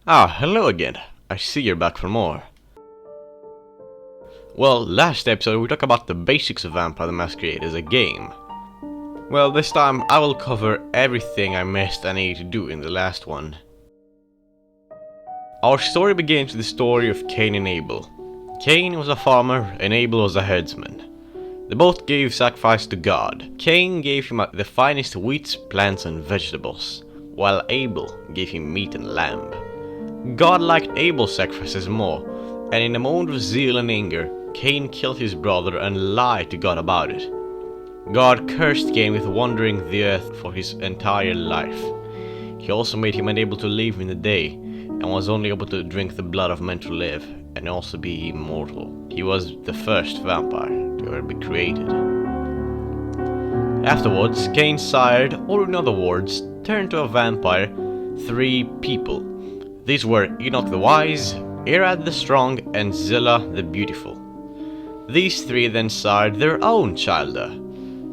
Hello again. I see you're back for more. Well, last episode we talked about the basics of Vampire the Masquerade as a game. Well, this time I will cover everything I missed and needed to do in the last one. Our story begins with the story of Cain and Abel. Cain was a farmer and Abel was a herdsman. They both gave sacrifice to God. Cain gave him the finest wheats, plants and vegetables, while Abel gave him meat and lamb. God liked Abel's sacrifices more, and in a moment of zeal and anger, Cain killed his brother and lied to God about it. God cursed Cain with wandering the earth for his entire life. He also made him unable to live in the day, and was only able to drink the blood of men to live, and also be immortal. He was the first vampire to ever be created. Afterwards, Cain sired, or in other words, turned to a vampire, 3 people. These were Enoch the Wise, Irad the Strong, and Zillah the Beautiful. These 3 then sired their own childer.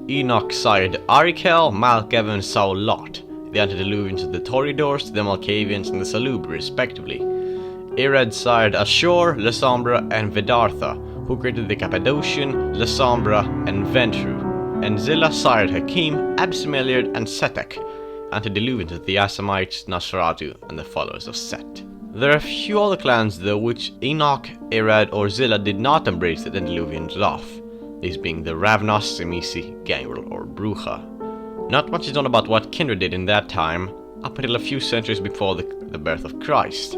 Enoch sired Arikel, Malkav, and Saulot, the antediluvians of the Toreadors, the Malkavians, and the Salub, respectively. Irad sired Ashur, Lesambra, and Vedartha, who created the Cappadocian, Lesambra, and Ventru. And Zillah sired Hakim, Absimeliard, and Setek, antediluvians of the Assamites, Nosferatu, and the followers of Set. There are a few other clans though which Enoch, Irad, or Zillah did not embrace the antediluvians of, these being the Ravnos, Semisi, Gangrel, or Brucha. Not much is known about what kindred did in that time, up until a few centuries before the birth of Christ.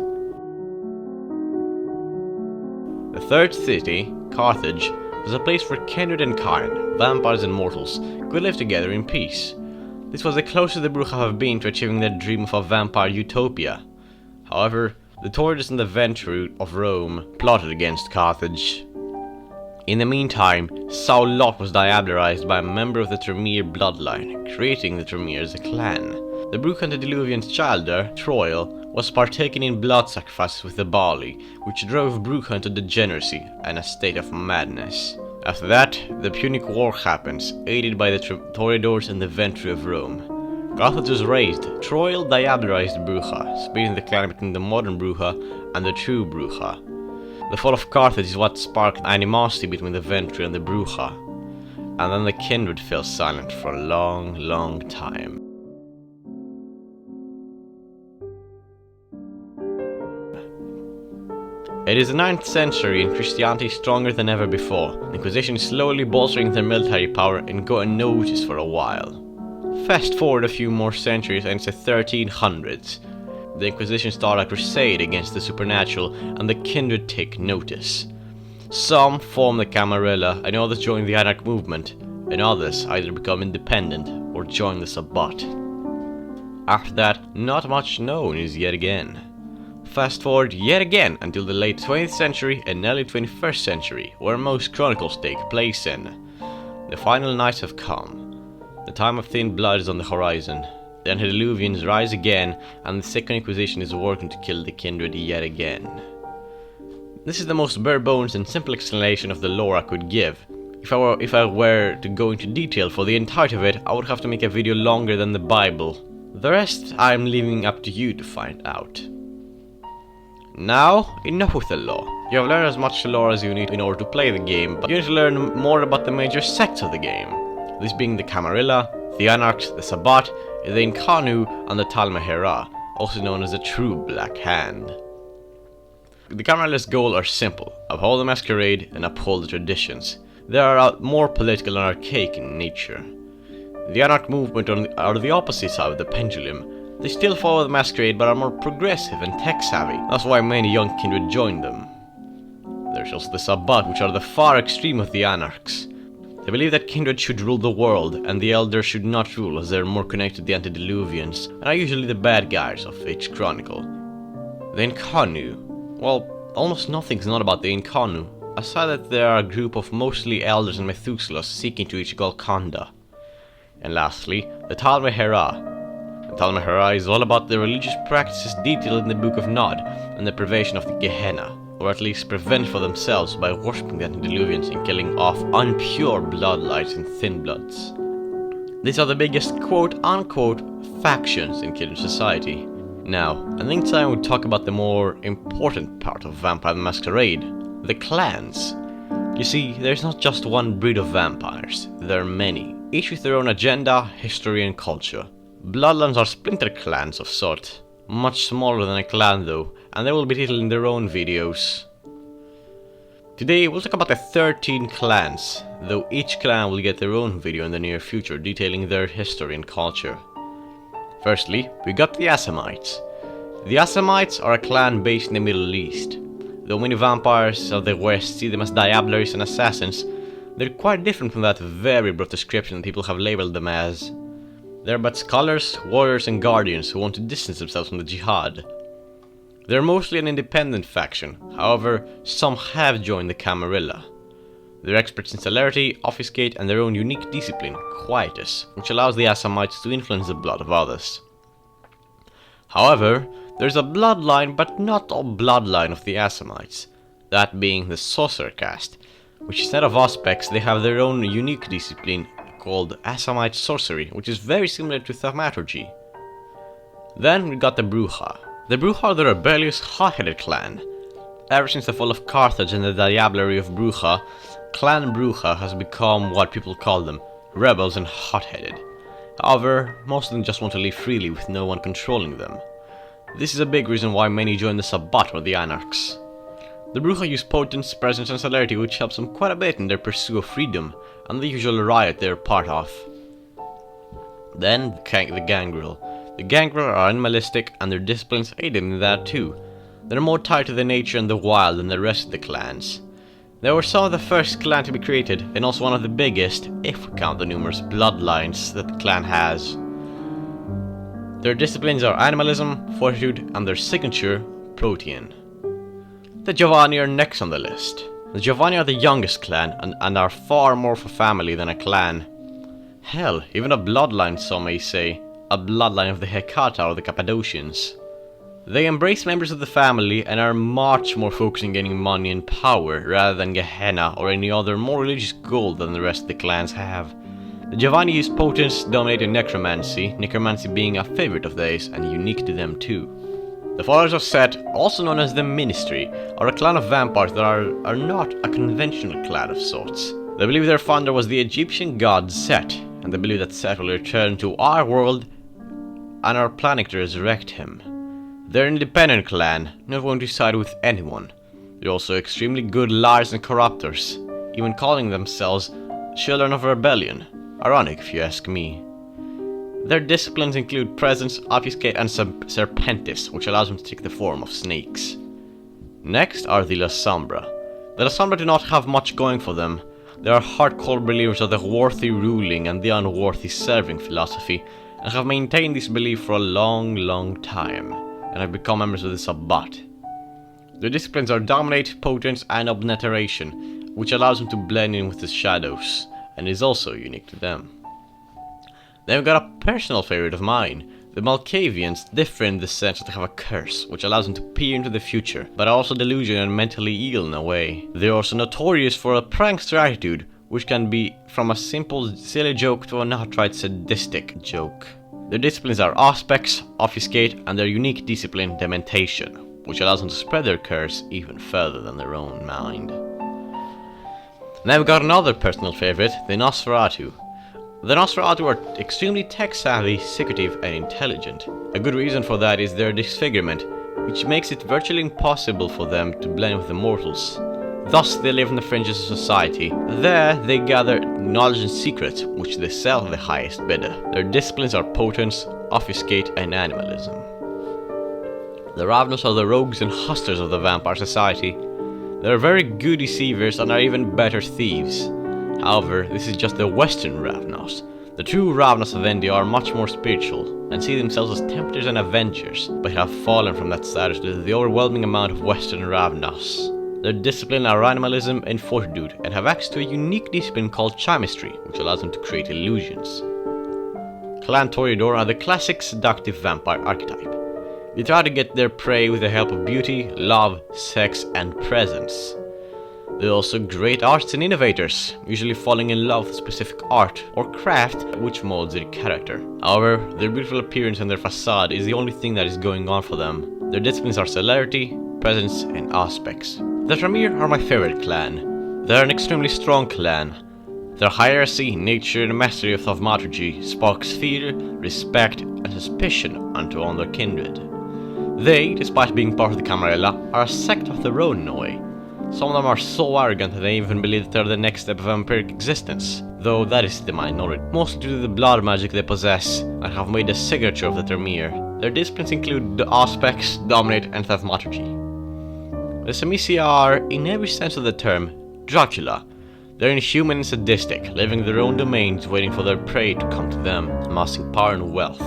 The third city, Carthage, was a place where kindred and kind, vampires and mortals, could live together in peace. This was the closest the Brucha have been to achieving their dream of a vampire utopia. However, the Toreadors and the Ventru of Rome plotted against Carthage. In the meantime, Saulot was diablerized by a member of the Tremere bloodline, creating the Tremere as a clan. The Brucha antediluvian's childer, Troil, was partaking in blood sacrifices with the Bali, which drove Brucha into degeneracy and a state of madness. After that, the Punic War happens, aided by the Toreadors and the Ventru of Rome. Carthage was raised. Troil diablerized Brucha, splitting the clan between the modern Brucha and the true Brucha. The fall of Carthage is what sparked animosity between the Ventru and the Brucha, and then the kindred fell silent for a long, long time. It is the 9th century and Christianity is stronger than ever before. The Inquisition is slowly bolstering their military power and got unnoticed for a while. Fast forward a few more centuries and it's the 1300s. The Inquisition started a crusade against the supernatural and the kindred take notice. Some form the Camarilla and others join the Anarch movement, and others either become independent or join the Sabbat. After that, not much known is yet again. Fast forward yet again until the late 20th century and early 21st century, where most chronicles take place in. The final nights have come. The time of thin blood is on the horizon. The antediluvians rise again, and the Second Inquisition is working to kill the kindred yet again. This is the most bare bones and simple explanation of the lore I could give. If I were to go into detail for the entirety of it, I would have to make a video longer than the Bible. The rest I'm leaving up to you to find out. Now, enough with the lore. You have learned as much lore as you need in order to play the game, but you need to learn more about the major sects of the game. This being the Camarilla, the Anarchs, the Sabbat, the Incarnu, and the Talmehera, also known as the True Black Hand. The Camarilla's goals are simple: uphold the Masquerade and uphold the traditions. They are more political and archaic in nature. The Anarch movement are the opposite side of the pendulum. They still follow the Masquerade but are more progressive and tech-savvy. That's why many young kindred join them. There's also the Sabbat, which are the far extreme of the Anarchs. They believe that kindred should rule the world, and the elders should not rule as they are more connected to the antediluvians, and are usually the bad guys of each chronicle. The Incarnu. Well, almost nothing's known about the Incarnu, aside that they are a group of mostly elders and Methuselahs seeking to reach Golconda. And lastly, the Talmehera. The Talmehera is all about the religious practices detailed in the Book of Nod, and the privation of the Gehenna, or at least prevent for themselves by worshipping the antediluvians and killing off unpure bloodlights and thin bloods. These are the biggest quote-unquote factions in kindred society. Now, I think time we talk about the more important part of Vampire the Masquerade, the clans. You see, there's not just one breed of vampires, there are many, each with their own agenda, history and culture. Bloodlines are splinter clans of sort, much smaller than a clan though, and they will be detailed in their own videos. Today we'll talk about the 13 clans, though each clan will get their own video in the near future detailing their history and culture. Firstly, we got the Assamites. The Assamites are a clan based in the Middle East. Though many vampires of the West see them as diableries and assassins, they're quite different from that very broad description that people have labeled them as. They're but scholars, warriors and guardians who want to distance themselves from the jihad. They're mostly an independent faction, however, some have joined the Camarilla. They're experts in celerity, obfuscate and their own unique discipline, quietus, which allows the Assamites to influence the blood of others. However, there's a bloodline but not a bloodline of the Assamites, that being the Sorcerer caste, which instead of Auspex they have their own unique discipline called Assamite Sorcery, which is very similar to Thaumaturgy. Then we got the Bruja. The Bruja are the rebellious, hot-headed clan. Ever since the fall of Carthage and the diablerie of Bruja, Clan Bruja has become what people call them, rebels and hot-headed. However, most of them just want to live freely with no one controlling them. This is a big reason why many join the Sabbat or the Anarchs. The Bruja use potence, presence and celerity, which helps them quite a bit in their pursuit of freedom and the usual riot they're part of. Then the Gangrel. The Gangrel are animalistic and their disciplines aid them in that too. They're more tied to the nature and the wild than the rest of the clans. They were some of the first clan to be created and also one of the biggest, if we count the numerous bloodlines that the clan has. Their disciplines are animalism, fortitude and their signature, Protean. The Giovanni are next on the list. The Giovanni are the youngest clan and are far more of a family than a clan. Hell, even a bloodline some may say, a bloodline of the Hecata or the Cappadocians. They embrace members of the family and are much more focused on gaining money and power rather than Gehenna or any other more religious goal than the rest of the clans have. The Giovanni use potence, dominating necromancy being a favorite of theirs and unique to them too. The followers of Set, also known as the Ministry, are a clan of vampires that are not a conventional clan of sorts. They believe their founder was the Egyptian god Set, and they believe that Set will return to our world and are planning to resurrect him. They're an independent clan, not going to side with anyone. They're also extremely good liars and corruptors, even calling themselves Children of Rebellion. Ironic if you ask me. Their disciplines include presence, obfuscate and serpentis, which allows them to take the form of snakes. Next are the La Sombra. The La Sombra do not have much going for them. They are hardcore believers of the worthy ruling and the unworthy serving philosophy, and have maintained this belief for a long time, and have become members of the Sabbat. Their disciplines are dominate, potence and obliteration, which allows them to blend in with the shadows, and is also unique to them. Then we've got a personal favorite of mine. The Malkavians differ in the sense that they have a curse, which allows them to peer into the future, but are also delusional and mentally ill in a way. They're also notorious for a prankster attitude, which can be from a simple silly joke to an outright sadistic joke. Their disciplines are Auspex, Obfuscate, and their unique discipline, Dementation, which allows them to spread their curse even further than their own mind. Now we've got another personal favorite, the Nosferatu. The Nosferatu are extremely tech-savvy, secretive and intelligent. A good reason for that is their disfigurement, which makes it virtually impossible for them to blend with the mortals. Thus they live on the fringes of society. There they gather knowledge and secrets, which they sell to the highest bidder. Their disciplines are potence, obfuscate and animalism. The Ravnos are the rogues and hustlers of the vampire society. They are very good deceivers and are even better thieves. However, this is just the Western Ravnos. The true Ravnos of India are much more spiritual, and see themselves as templars and avengers, but have fallen from that status due to the overwhelming amount of Western Ravnos. Their discipline are animalism and fortitude, and have access to a unique discipline called chemistry, which allows them to create illusions. Clan Toreador are the classic seductive vampire archetype. They try to get their prey with the help of beauty, love, sex, and presence. They're also great artists and innovators, usually falling in love with specific art or craft which molds their character. However, their beautiful appearance and their facade is the only thing that is going on for them. Their disciplines are celerity, presence, and aspects. The Tremere are my favorite clan. They're an extremely strong clan. Their hierarchy, nature, and mastery of thaumaturgy sparks fear, respect, and suspicion unto all their kindred. They, despite being part of the Camarilla, are a sect of their own in a way. Some of them are so arrogant that they even believe that they're the next step of vampiric existence, though that is the minority, mostly due to the blood magic they possess and have made a signature of the Tremere. Their disciplines include the aspects, dominate, and thaumaturgy. The Tbh are, in every sense of the term, Dracula. They're inhuman and sadistic, living in their own domains, waiting for their prey to come to them, amassing power and wealth.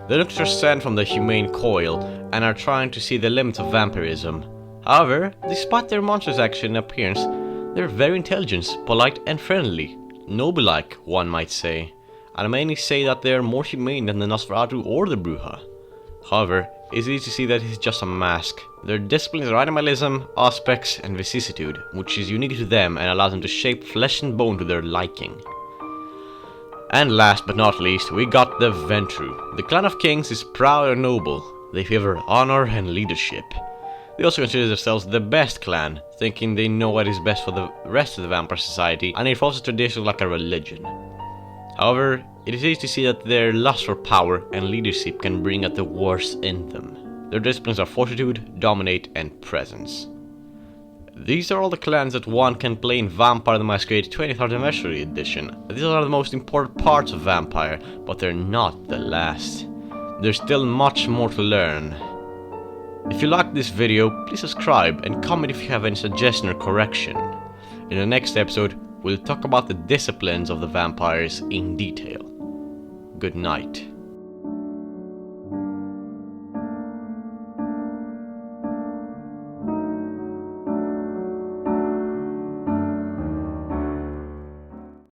They look to transcend from the humane coil and are trying to see the limits of vampirism. However, despite their monstrous action and appearance, they're very intelligent, polite, and friendly. Noble-like, one might say. And I mainly say that they are more humane than the Nosferatu or the Bruja. However, it's easy to see that it's just a mask. Their disciplines are animalism, aspects, and vicissitude, which is unique to them and allows them to shape flesh and bone to their liking. And last but not least, we got the Ventru. The clan of kings is proud and noble. They favor honor and leadership. They also consider themselves the best clan, thinking they know what is best for the rest of the vampire society, and it follows tradition like a religion. However, it is easy to see that their lust for power and leadership can bring out the worst in them. Their disciplines are fortitude, dominate, and presence. These are all the clans that one can play in Vampire the Masquerade 20th Anniversary Edition. These are the most important parts of Vampire, but they're not the last. There's still much more to learn. If you liked this video, please subscribe and comment if you have any suggestion or correction. In the next episode, we'll talk about the disciplines of the vampires in detail. Good night.